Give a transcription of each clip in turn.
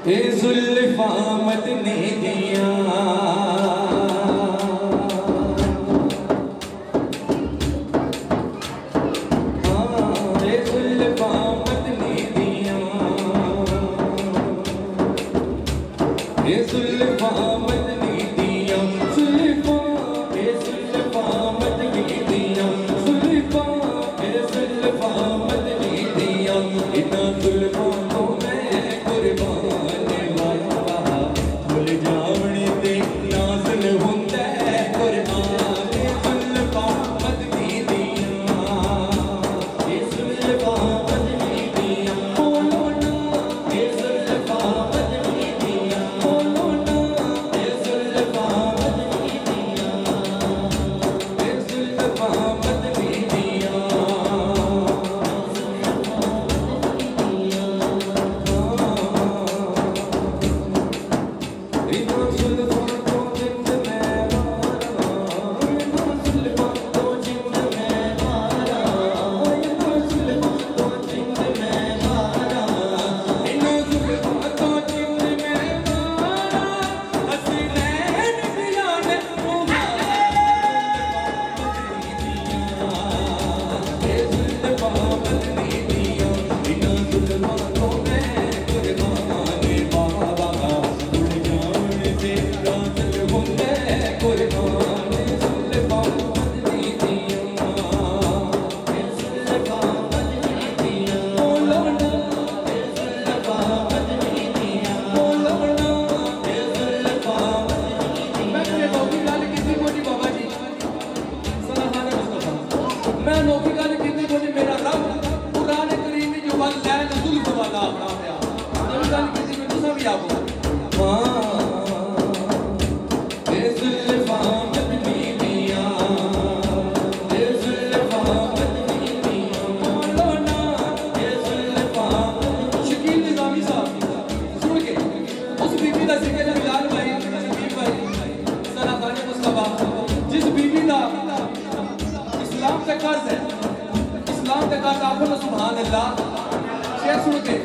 ए जुल्फा मदनी दिया ए जुल्फा मदनी दिया ए जुल्फा मदनी दिया जुल्फा ए जुल्फा मदनी दिया जुल्फा ए जुल्फा मदनी दिया इतना जुल्फा को मैं कुर्बान वाला भूल जावणी ते नाज़िल हुंदा है कुरान जुल्फा मदनी दिया ए जुल्फा मदनी दिया बोलो ना ए जुल्फा मदनी दिया बोलो ना ए जुल्फा मदनी दिया ए जुल्फा मदनी दिया मैं नौकी गल कीती कोई मेरा रब कुरान करीम जो वल लैन जुल्फ वाला नाम है नवी गल कीती कोई तुसा भी आबो ए जुल्फा मदनी दिया ए जुल्फा मदनी दिया बोलो ना ए जुल्फा शकील निजामी साहब सुन के उस बीबी दा जिक्र बिलाल भाई शकील भाई सना खाने मुस्तफा जिस बीबी दा इस्लाम का कर्ज है इस्लाम का कर्ज आपको ना सुभान अल्लाह शेर सुन के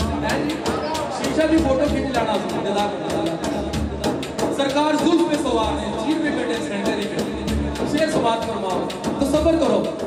शीशा भी फोटो खींच लेना सरकार जुल्फ पे सवार है चीर पे बैठे सेंटर पे शेर समाज फरमाओ तो सब्र करो।